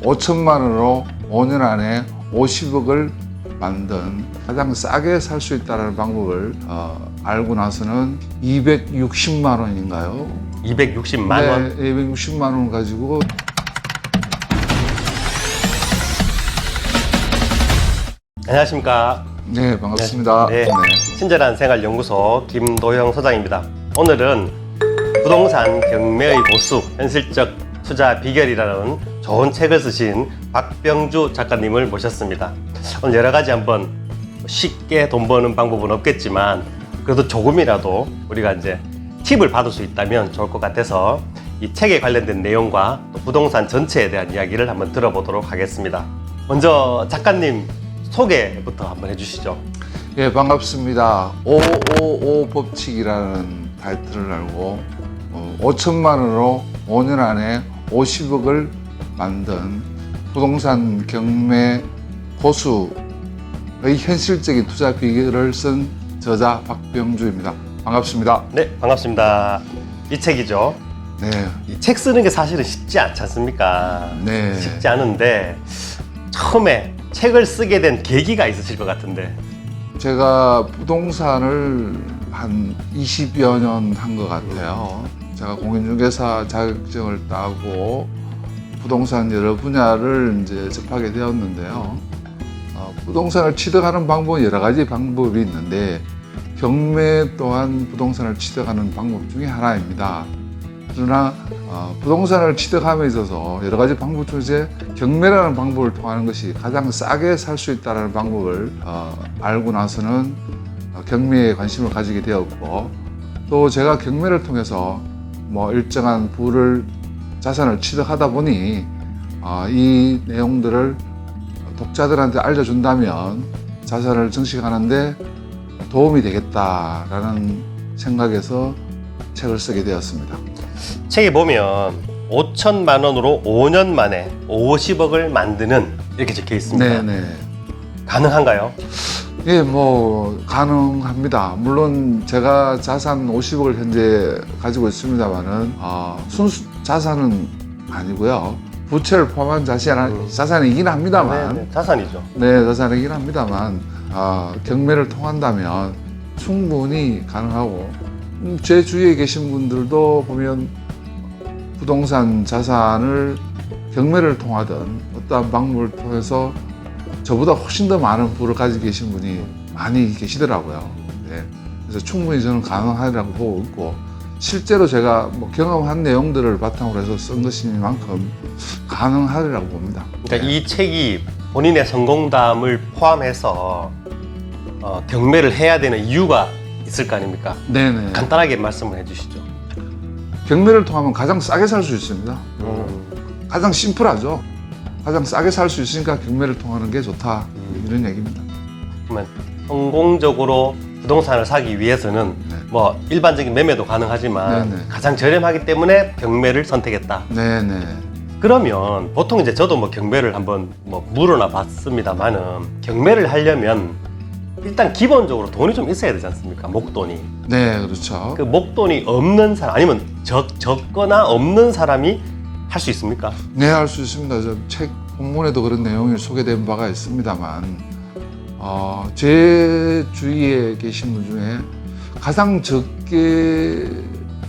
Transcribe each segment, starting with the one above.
5천만 원으로 5년 안에 50억을 만든 가장 싸게 살 수 있다는 방법을 알고 나서는 260만 원인가요? 260만 원? 네, 260만 원 가지고 안녕하십니까. 네, 반갑습니다. 네. 친절한 생활연구소 김도영 소장입니다. 오늘은 부동산 경매의 보수, 현실적 투자 비결이라는 좋은 책을 쓰신 박병주 작가님을 모셨습니다. 오늘 여러 가지 한번 쉽게 돈 버는 방법은 없겠지만 그래도 조금이라도 우리가 이제 팁을 받을 수 있다면 좋을 것 같아서 이 책에 관련된 내용과 또 부동산 전체에 대한 이야기를 한번 들어보도록 하겠습니다. 먼저 작가님 소개부터 한번 해주시죠. 예, 반갑습니다. 555 법칙이라는 타이틀을 알고 5천만 원으로 5년 안에 50억을 만든 부동산 경매 고수의 현실적인 투자 비결을 쓴 저자 박병주입니다. 반갑습니다. 네, 반갑습니다. 이 책이죠. 네, 이 책 쓰는 게 사실은 쉽지 않지 않습니까? 네. 쉽지 않은데 처음에 책을 쓰게 된 계기가 있으실 것 같은데. 제가 부동산을 한 20여 년 한 것 같아요. 제가 공인중개사 자격증을 따고 부동산 여러 분야를 이제 접하게 되었는데요. 부동산을 취득하는 방법은 여러 가지 방법이 있는데 경매 또한 부동산을 취득하는 방법 중에 하나입니다. 그러나 부동산을 취득함에 있어서 여러 가지 방법 중에 경매라는 방법을 통하는 것이 가장 싸게 살 수 있다는 방법을 알고 나서는 경매에 관심을 가지게 되었고, 또 제가 경매를 통해서 일정한 자산을 취득하다 보니 이 내용들을 독자들한테 알려준다면 자산을 증식하는데 도움이 되겠다라는 생각에서 책을 쓰게 되었습니다. 책에 보면 5천만 원으로 5년 만에 50억을 만드는 이렇게 적혀 있습니다. 네네. 가능한가요? 예, 가능합니다. 물론 제가 자산 50억을 현재 가지고 있습니다만은 순수 자산은 아니고요. 부채를 포함한 자산이긴 합니다만, 네, 자산이죠. 네, 자산이긴 합니다만, 경매를 통한다면 충분히 가능하고, 제 주위에 계신 분들도 보면 부동산 자산을 경매를 통하든 어떠한 방법을 통해서 저보다 훨씬 더 많은 부를 가지고 계신 분이 많이 계시더라고요. 네. 그래서 충분히 저는 가능하리라고 보고 있고, 실제로 제가 경험한 내용들을 바탕으로 해서 쓴 것이니만큼 가능하리라고 봅니다. 그러니까 네. 이 책이 본인의 성공담을 포함해서 경매를 해야 되는 이유가 있을 거 아닙니까? 네네. 간단하게 말씀을 해주시죠. 경매를 통하면 가장 싸게 살 수 있습니다. 가장 심플하죠. 가장 싸게 살 수 있으니까 경매를 통하는 게 좋다. 이런 얘기입니다. 그러면 성공적으로 부동산을 사기 위해서는 네. 일반적인 매매도 가능하지만 네네. 가장 저렴하기 때문에 경매를 선택했다. 네네. 그러면 보통 이제 저도 경매를 한번 물어나 봤습니다만은 경매를 하려면 일단 기본적으로 돈이 좀 있어야 되지 않습니까? 목돈이. 네, 그렇죠. 그 목돈이 없는 사람 아니면 적거나 없는 사람이 할 수 있습니까? 네, 할 수 있습니다. 저 책 본문에도 그런 내용이 소개된 바가 있습니다만, 제 주위에 계신 분 중에 가장 적게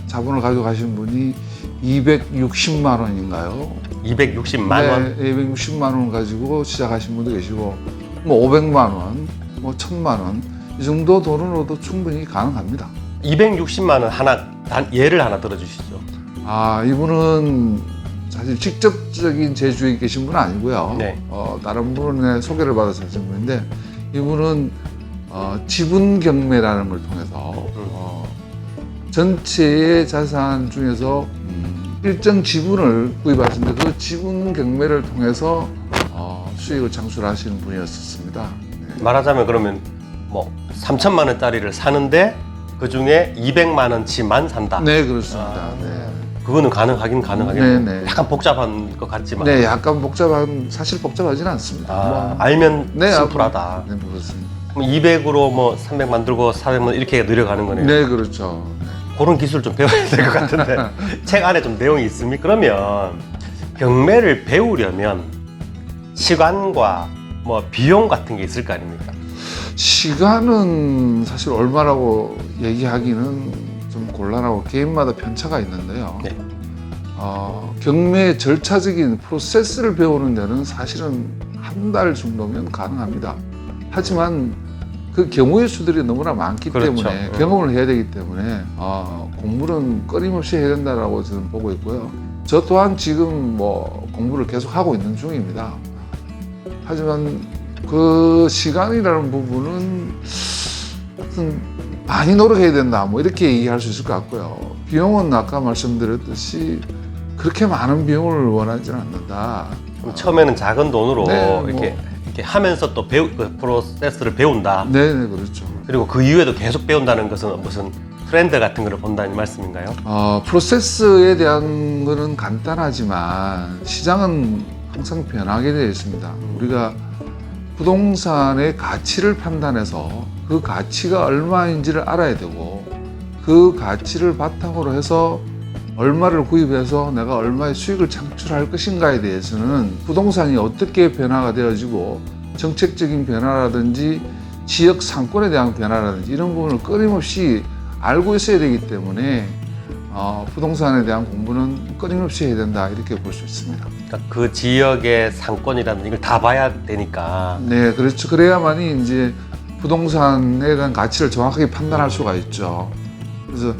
자본을 가지고 가신 분이 260만 원인가요? 260만 원? 네, 260만 원 가지고 시작하신 분도 계시고, 500만 원, 1000만 원, 이 정도 돈으로도 충분히 가능합니다. 260만 원 예를 하나 들어주시죠. 이분은 사실 직접적인 제 주위에 계신 분은 아니고요. 네. 다른 분의 소개를 받아서 하신 분인데, 이분은 지분 경매라는 걸 통해서 전체의 자산 중에서 일정 지분을 구입하시는데 그 지분 경매를 통해서 수익을 창출하시는 분이었습니다. 네. 말하자면 그러면 3천만 원짜리를 사는데 그 중에 200만 원치만 산다. 네, 그렇습니다. 네. 그거는 가능하겠네요. 네네. 약간 복잡한 것 같지만. 네, 약간 사실 복잡하진 않습니다. 알면 네, 심플하다. 네, 그렇습니다. 그럼 200으로 300 만들고 400만 이렇게 늘려가는 거네요. 네, 그렇죠. 네. 그런 기술 좀 배워야 될 것 같은데 책 안에 좀 내용이 있습니까? 그러면 경매를 배우려면 시간과 뭐 비용 같은 게 있을 거 아닙니까? 시간은 사실 얼마라고 얘기하기는 좀 곤란하고 개인마다 편차가 있는데요. 네. 경매 절차적인 프로세스를 배우는 데는 사실은 한 달 정도면 가능합니다. 하지만 그 경우의 수들이 너무나 많기 그렇죠. 때문에 경험을 해야 되기 때문에 공부는 끊임없이 해야 된다라고 저는 보고 있고요. 저 또한 지금 뭐 공부를 계속 하고 있는 중입니다. 하지만 그 시간이라는 부분은 하여튼 많이 노력해야 된다 뭐 이렇게 얘기할 수 있을 것 같고요. 비용은 아까 말씀드렸듯이 그렇게 많은 비용을 원하지는 않는다. 그럼 처음에는 작은 돈으로 네, 이렇게 하면서 또 그 프로세스를 배운다. 네, 그렇죠. 그리고 그 이후에도 계속 배운다는 것은 무슨 트렌드 같은 거를 본다는 말씀인가요? 프로세스에 대한 거는 간단하지만 시장은 항상 변하게 되어 있습니다. 우리가 부동산의 가치를 판단해서 그 가치가 얼마인지를 알아야 되고 그 가치를 바탕으로 해서 얼마를 구입해서 내가 얼마의 수익을 창출할 것인가에 대해서는 부동산이 어떻게 변화가 되어지고 정책적인 변화라든지 지역 상권에 대한 변화라든지 이런 부분을 끊임없이 알고 있어야 되기 때문에 부동산에 대한 공부는 끊임없이 해야 된다 이렇게 볼 수 있습니다. 그러니까 그 지역의 상권이라든지 이걸 다 봐야 되니까. 네, 그렇죠. 그래야만이 이제 부동산에 대한 가치를 정확하게 판단할 수가 있죠. 그래서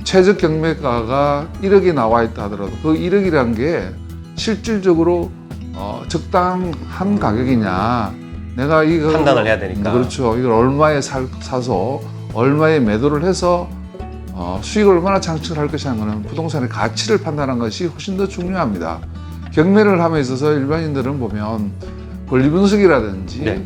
최저 경매가가 1억이 나와 있다 하더라도 그 1억이라는 게 실질적으로 적당한 가격이냐 내가 이거 판단을 해야 되니까. 그렇죠. 이걸 얼마에 사서 얼마에 매도를 해서 수익을 얼마나 창출할 것이냐는 것은 부동산의 가치를 판단하는 것이 훨씬 더 중요합니다. 경매를 함에 있어서 일반인들은 보면 권리 분석이라든지 네.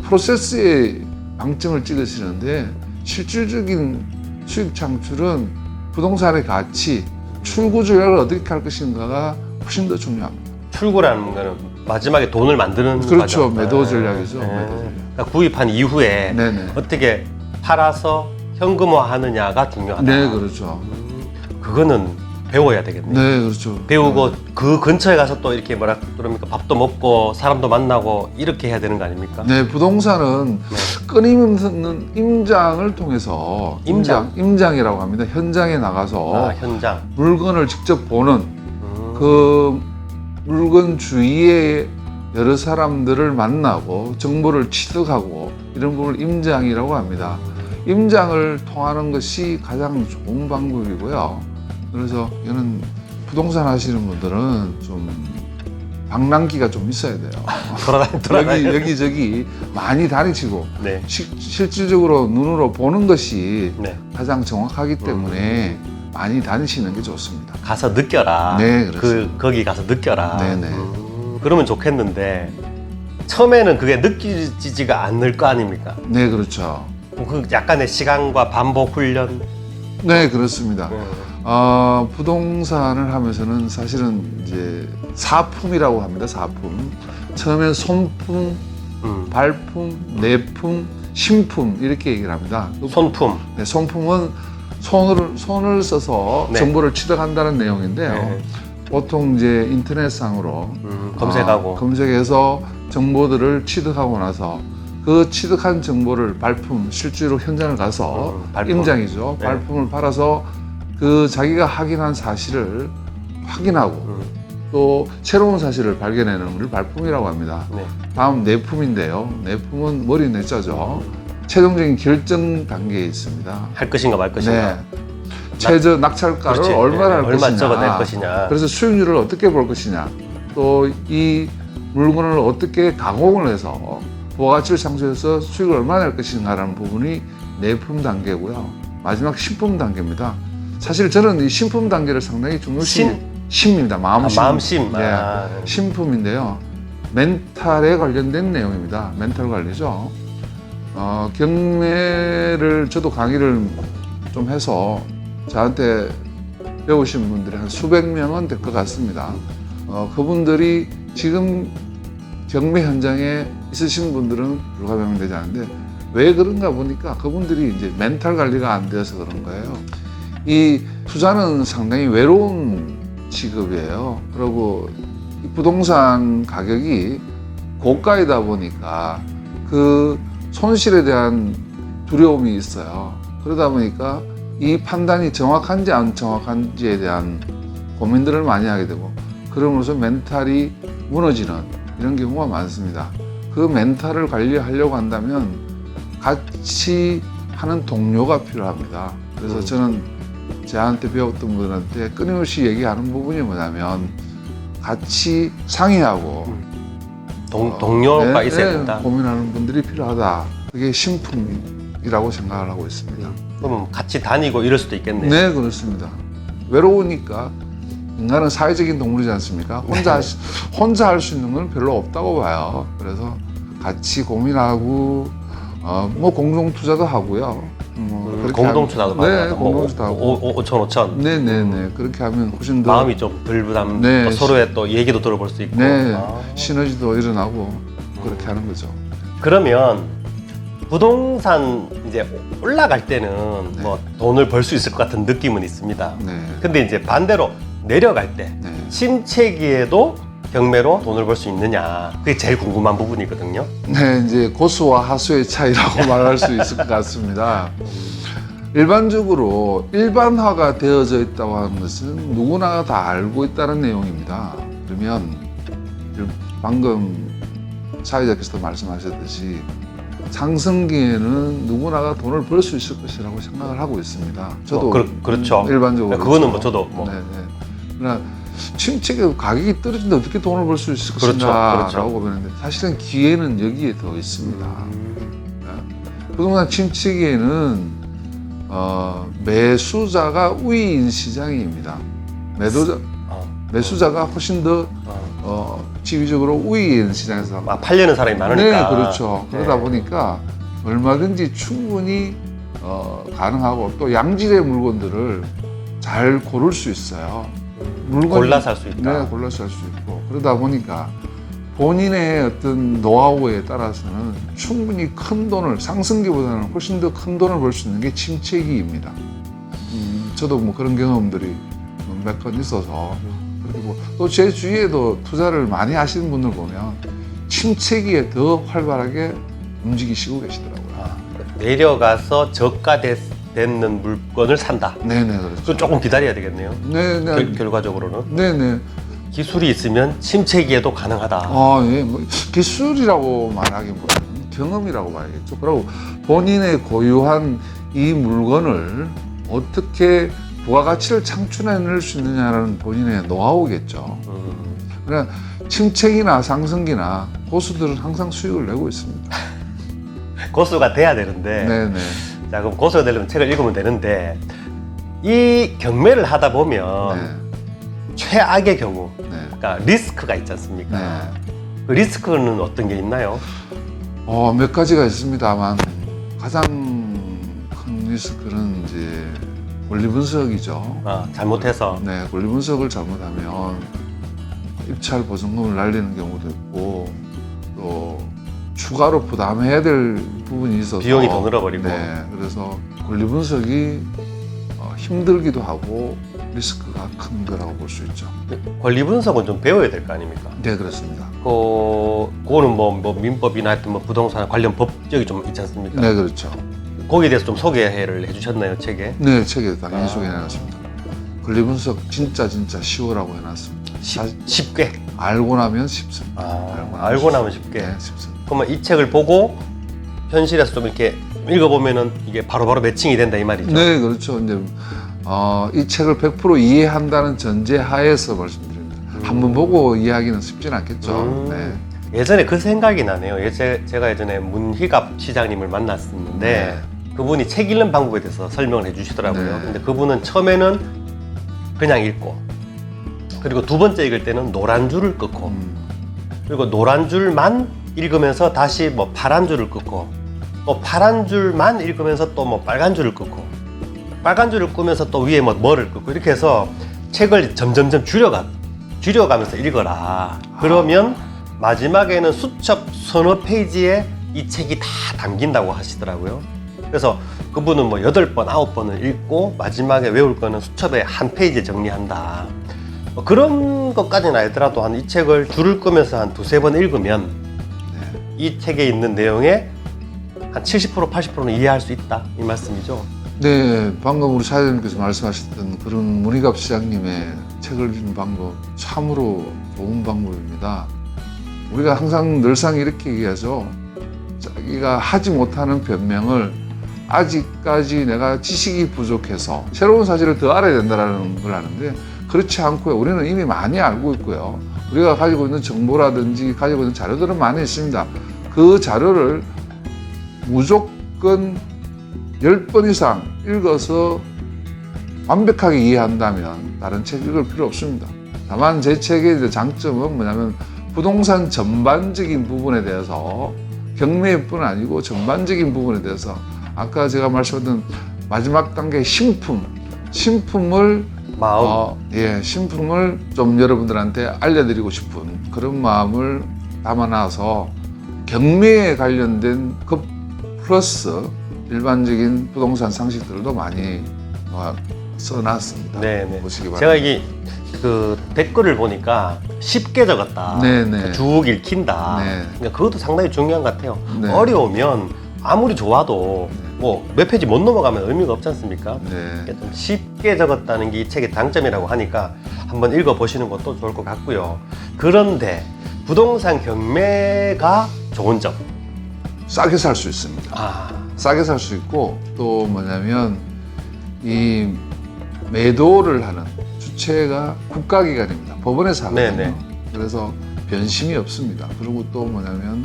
프로세스에 방점을 찍으시는데 실질적인 수익 창출은 부동산의 가치, 출구 전략을 어떻게 할 것인가가 훨씬 더 중요합니다. 출구라는 거는 마지막에 돈을 만드는 그렇죠. 과정. 매도 전략이죠. 네. 매도 전략. 그러니까 구입한 이후에 네네. 어떻게 팔아서 현금화하느냐가 중요하다. 네, 그렇죠. 그거는 배워야 되겠네요. 네, 그렇죠. 배우고 그 근처에 가서 또 이렇게 뭐라 그럽니까 밥도 먹고 사람도 만나고 이렇게 해야 되는 거 아닙니까? 네, 부동산은 끊임없는 임장을 통해서 임장이라고 합니다. 현장에 나가서 현장. 물건을 직접 보는 그 물건 주위에 여러 사람들을 만나고 정보를 취득하고 이런 부분을 임장이라고 합니다. 임장을 통하는 것이 가장 좋은 방법이고요. 그래서 이거는 부동산 하시는 분들은 좀 방랑기가 좀 있어야 돼요. 돌아다니. 여기저기 많이 다니시고 네. 실질적으로 눈으로 보는 것이 네. 가장 정확하기 때문에 많이 다니시는 게 좋습니다. 가서 느껴라. 네, 그렇습니다. 거기 가서 느껴라. 네네. 그러면 좋겠는데 처음에는 그게 느끼지가 않을 거 아닙니까? 네, 그렇죠. 그 약간의 시간과 반복 훈련. 네, 그렇습니다. 부동산을 하면서는 사실은 이제 사품이라고 합니다. 사품. 처음엔 손품, 발품, 내품, 신품 이렇게 얘기를 합니다. 손품. 네, 손품은 손을 써서 네. 정보를 취득한다는 내용인데요. 네. 보통 이제 인터넷상으로 검색하고. 검색해서 정보들을 취득하고 나서 그 취득한 정보를 발품, 실제로 현장을 가서 발품. 임장이죠. 네. 발품을 팔아서 그 자기가 확인한 사실을 확인하고 또 새로운 사실을 발견해내는 걸 발품이라고 합니다. 네. 다음 내품인데요. 내품은 머리 내자죠. 최종적인 결정 단계에 있습니다. 할 것인가 말 것인가. 네. 최저 낙찰가를 그렇지. 얼마나 할 얼마 것이냐. 적어낼 것이냐. 그래서 수익률을 어떻게 볼 것이냐. 또 이 물건을 어떻게 가공을 해서 부가가치를 창출해서 수익을 얼마나 낼 것인가라는 부분이 내품 단계고요. 마지막 신품 단계입니다. 사실 저는 이 신품 단계를 상당히 중요시 심입니다. 마음심. 마음심. 네. 신품인데요. 멘탈에 관련된 내용입니다. 멘탈 관리죠. 경매를 저도 강의를 좀 해서 저한테 배우신 분들이 한 수백 명은 될 것 같습니다. 그분들이 지금 경매 현장에 있으신 분들은 불과 몇 명 되지 않는데 왜 그런가 보니까 그분들이 이제 멘탈 관리가 안 되어서 그런 거예요. 이 투자는 상당히 외로운 직업이에요. 그리고 이 부동산 가격이 고가이다 보니까 그 손실에 대한 두려움이 있어요. 그러다 보니까 이 판단이 정확한지 안 정확한지에 대한 고민들을 많이 하게 되고, 그러면서 멘탈이 무너지는 이런 경우가 많습니다. 그 멘탈을 관리하려고 한다면 같이 하는 동료가 필요합니다. 그래서 저는 저한테 배웠던 분한테 끊임없이 얘기하는 부분이 뭐냐면, 같이 상의하고 동료가 있어야 된다. 고민하는 분들이 필요하다. 그게 신품이라고 생각을 하고 있습니다. 그럼 같이 다니고 이럴 수도 있겠네요. 네, 그렇습니다. 외로우니까 인간은 사회적인 동물이지 않습니까? 혼자 할 수 있는 건 별로 없다고 봐요. 그래서 같이 고민하고 뭐 공동 투자도 하고요. 공동 투자도 많이 네, 하죠. 공동 투자하고 5천. 네네네. 그렇게 하면 훨씬 더 마음이 좀 덜 부담, 네. 또 서로의 또 얘기도 들어볼 수 있고. 네, 아. 시너지도 일어나고 그렇게 하는 거죠. 그러면 부동산 이제 올라갈 때는 뭐 돈을 벌 수 있을 것 같은 느낌은 있습니다. 네. 근데 이제 반대로 내려갈 때 네. 침체기에도 경매로 돈을 벌 수 있느냐, 그게 제일 궁금한 부분이거든요. 네, 이제 고수와 하수의 차이라고 말할 수 있을 것 같습니다. 일반적으로 일반화가 되어져 있다고 하는 것은 누구나 다 알고 있다는 내용입니다. 그러면 방금 사회자께서도 말씀하셨듯이 상승기에는 누구나가 돈을 벌 수 있을 것이라고 생각을 하고 있습니다. 저도 그렇죠. 일반적으로 그거는 그렇죠. 뭐 저도 뭐. 네, 네. 그러나 침체기 가격이 떨어지는데 어떻게 돈을 벌 수 있을 그렇죠, 것인가라고 그렇죠. 보는데, 사실은 기회는 여기에 더 있습니다. 부동산 침체기에는 매수자가 우위인 시장입니다. 매수자가 훨씬 더 지위적으로 우위인 시장에서 팔려는 사람이 많으니까. 네, 그렇죠. 그러다 네. 보니까 얼마든지 충분히 가능하고, 또 양질의 물건들을 잘 고를 수 있어요. 골라서 할 수 있다. 네, 골라서 할 수 있고, 그러다 보니까 본인의 어떤 노하우에 따라서는 충분히 큰 돈을, 상승기보다는 훨씬 더 큰 돈을 벌 수 있는 게 침체기입니다. 저도 뭐 그런 경험들이 몇 건 있어서, 그리고 또 제 주위에도 투자를 많이 하시는 분들 보면 침체기에 더 활발하게 움직이시고 계시더라고요. 내려가서 저가 됐는 물건을 산다. 네네, 그렇죠. 그럼 조금 기다려야 되겠네요. 네네. 결과적으로는 네네. 기술이 있으면 침체기에도 가능하다. 예, 뭐 기술이라고 말하기보다는 경험이라고 봐야겠죠. 그리고 본인의 고유한 이 물건을 어떻게 부가가치를 창출해낼 수 있느냐라는 본인의 노하우겠죠. 그러나 침체기나 상승기나 고수들은 항상 수익을 내고 있습니다. 고수가 돼야 되는데. 네네. 자, 그럼 고수가 되려면 책을 읽으면 되는데, 이 경매를 하다 보면 네. 최악의 경우, 네. 그러니까 리스크가 있지 않습니까? 네. 그 리스크는 어떤 게 있나요? 몇 가지가 있습니다만, 가장 큰 리스크는 이제 권리 분석이죠. 잘못해서. 네, 권리 분석을 잘못하면 입찰 보증금을 날리는 경우도 있고, 또 추가로 부담해야 될 부분이 있어서 비용이 더 늘어버리고. 네, 그래서 권리 분석이 힘들기도 하고 리스크가 큰 거라고 볼 수 있죠. 권리 분석은 좀 배워야 될 거 아닙니까? 네, 그렇습니다. 그거는 뭐 민법이나 하여튼 뭐 부동산 관련 법적이 좀 있지 않습니까? 네, 그렇죠. 거기에 대해서 좀 소개를 해주셨나요, 책에? 네, 책에 당연히 소개해놨습니다. 권리 분석 진짜 쉬우라고 해놨습니다. 쉽게? 알고 나면 쉽습니다. 알고 나면 쉽게. 네, 쉽습니다. 그러면 이 책을 보고 현실에서 좀 이렇게 읽어보면은 이게 바로바로 매칭이 된다 이 말이죠? 네, 그렇죠. 이제 이 책을 100% 이해한다는 전제 하에서 말씀드립니다. 한번 보고 이해하기는 쉽진 않겠죠. 네. 예전에 그 생각이 나네요. 제가 예전에 문희갑 시장님을 만났었는데 그분이 책 읽는 방법에 대해서 설명을 해주시더라고요. 네. 근데 그분은 처음에는 그냥 읽고, 그리고 두 번째 읽을 때는 노란 줄을 끊고, 그리고 노란 줄만 읽으면서 다시 뭐 파란 줄을 끊고, 또 파란 줄만 읽으면서 또 뭐 빨간 줄을 끊고, 빨간 줄을 끄면서 또 위에 뭐를 끊고, 이렇게 해서 책을 점점점 줄여가면서 읽어라. 그러면 마지막에는 수첩 서너 페이지에 이 책이 다 담긴다고 하시더라고요. 그래서 그분은 뭐 8번, 9번을 읽고 마지막에 외울 거는 수첩에 한 페이지에 정리한다. 뭐 그런 것까지는 아니더라도 한 이 책을 줄을 끄면서 한 2-3번 읽으면 이 책에 있는 내용의 한 70% 80%는 이해할 수 있다 이 말씀이죠. 네, 방금 우리 사장님께서 말씀하셨던 그런 문희갑 시장님의 책을 읽는 방법 참으로 좋은 방법입니다. 우리가 항상 늘상 이렇게 얘기하죠. 자기가 하지 못하는 변명을 아직까지 내가 지식이 부족해서 새로운 사실을 더 알아야 된다는 걸 아는데 그렇지 않고요. 우리는 이미 많이 알고 있고요. 우리가 가지고 있는 정보라든지 가지고 있는 자료들은 많이 있습니다. 그 자료를 무조건 10번 이상 읽어서 완벽하게 이해한다면 다른 책 읽을 필요 없습니다. 다만 제 책의 이제 장점은 뭐냐면 부동산 전반적인 부분에 대해서 경매뿐 아니고 전반적인 부분에 대해서 아까 제가 말씀드린 마지막 단계 신품을 신품을 좀 여러분들한테 알려드리고 싶은 그런 마음을 담아놔서 경매에 관련된 그 플러스 일반적인 부동산 상식들도 많이 써놨습니다. 네네. 보시기 바랍니다. 제가 이게 그 댓글을 보니까 쉽게 적었다. 네네. 쭉 읽힌다. 네. 그러니까 그것도 상당히 중요한 것 같아요. 네. 어려우면 아무리 좋아도 뭐 몇 페이지 못 넘어가면 의미가 없지 않습니까? 네. 그러니까 좀 쉽게 적었다는 게 이 책의 장점이라고 하니까 한번 읽어보시는 것도 좋을 것 같고요. 그런데 부동산 경매가 좋은 점. 싸게 살 수 있습니다. 싸게 살 수 있고 또 뭐냐면 이 매도를 하는 주체가 국가기관입니다. 법원에서 하거든요. 네네. 그래서 변심이 없습니다. 그리고 또 뭐냐면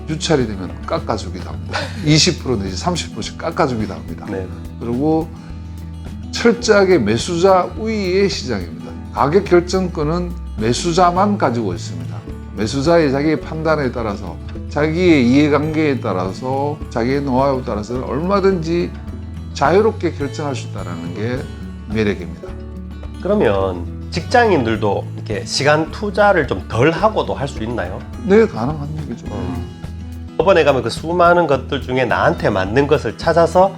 유찰이 되면 깎아주기도 합니다. 20% 내지 30%씩 깎아주기도 합니다. 네. 그리고 철저하게 매수자 우위의 시장입니다. 가격 결정권은 매수자만 가지고 있습니다. 매수자의 자기의 판단에 따라서 자기의 이해관계에 따라서 자기의 노하우에 따라서 얼마든지 자유롭게 결정할 수 있다는 게 매력입니다. 그러면 직장인들도 이렇게 시간 투자를 좀 덜 하고도 할 수 있나요? 네, 가능한 얘기죠. 법원에 가면 그 수많은 것들 중에 나한테 맞는 것을 찾아서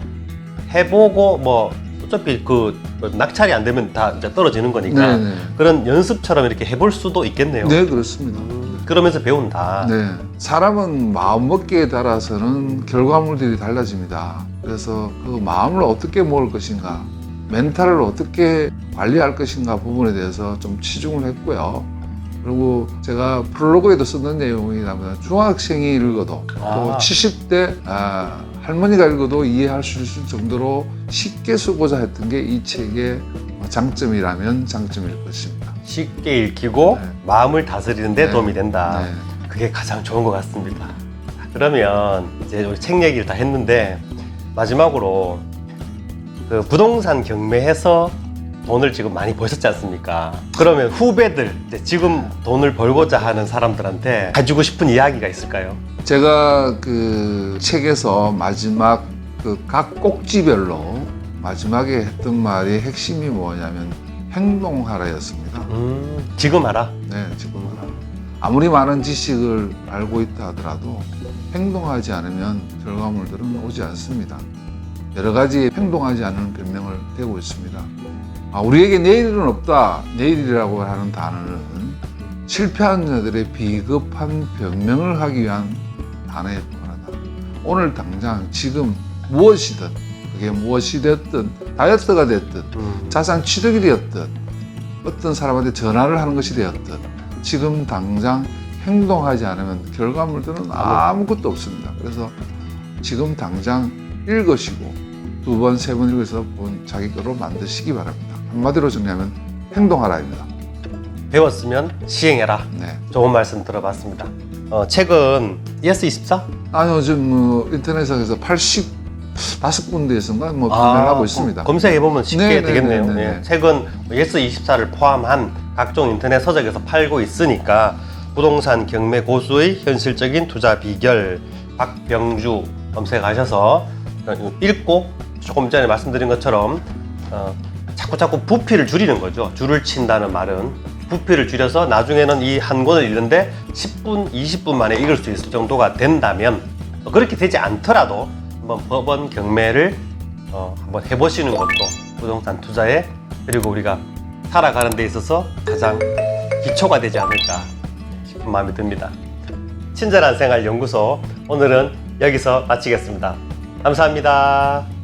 해보고 뭐 어차피 그 낙찰이 안 되면 다 이제 떨어지는 거니까 네네. 그런 연습처럼 이렇게 해볼 수도 있겠네요. 네, 그렇습니다. 그러면서 배운다. 네, 사람은 마음먹기에 따라서는 결과물들이 달라집니다. 그래서 그 마음을 어떻게 먹을 것인가, 멘탈을 어떻게 관리할 것인가 부분에 대해서 좀 치중을 했고요. 그리고 제가 프롤로그에도 쓰는 내용이라면 중학생이 읽어도 또 70대 할머니가 읽어도 이해할 수 있을 정도로 쉽게 쓰고자 했던 게 이 책의 장점이라면 장점일 것입니다. 쉽게 읽히고 네. 마음을 다스리는 데 네. 도움이 된다. 네. 그게 가장 좋은 것 같습니다. 그러면 이제 우리 책 얘기를 다 했는데 마지막으로 그 부동산 경매해서 돈을 지금 많이 버셨지 않습니까? 그러면 후배들 이제 지금 돈을 벌고자 하는 사람들한테 해주고 싶은 이야기가 있을까요? 제가 그 책에서 마지막 그 각 꼭지별로 마지막에 했던 말의 핵심이 뭐냐면 행동하라였습니다. 지금 하라. 네, 지금 아무리 많은 지식을 알고 있다 하더라도 행동하지 않으면 결과물들은 오지 않습니다. 여러 가지 행동하지 않는 변명을 대고 있습니다. 우리에게 내일은 없다. 내일이라고 하는 단어는 실패한 자들의 비겁한 변명을 하기 위한 단어에 불과하다. 오늘 당장 지금 무엇이든 그게 무엇이 됐든 다이어트가 됐든 자산 취득이 되었든 어떤 사람한테 전화를 하는 것이 되었든 지금 당장 행동하지 않으면 결과물들은 아무것도 없습니다. 그래서 지금 당장 읽으시고 2번, 3번 읽어서 본 자기 거로 만드시기 바랍니다. 한마디로 정리하면 행동하라입니다. 배웠으면 시행해라. 네. 좋은 말씀 들어봤습니다. 책은 예스24? 아니요, 지금 인터넷상에서 85군데에서인가 판매를 하고 있습니다. 검색해보면 쉽게 네, 되겠네요. 네, 네, 네. 예, 책은 예스24를 포함한 각종 인터넷 서적에서 팔고 있으니까 부동산 경매 고수의 현실적인 투자 비결 박병주 검색하셔서 읽고 조금 전에 말씀드린 것처럼 자꾸 부피를 줄이는 거죠. 줄을 친다는 말은 부피를 줄여서 나중에는 이 한 권을 읽는데 10분, 20분 만에 읽을 수 있을 정도가 된다면 그렇게 되지 않더라도 한번 법원 경매를 한번 해보시는 것도 부동산 투자에 그리고 우리가 살아가는 데 있어서 가장 기초가 되지 않을까 싶은 마음이 듭니다. 친절한 생활 연구소 오늘은 여기서 마치겠습니다. 감사합니다.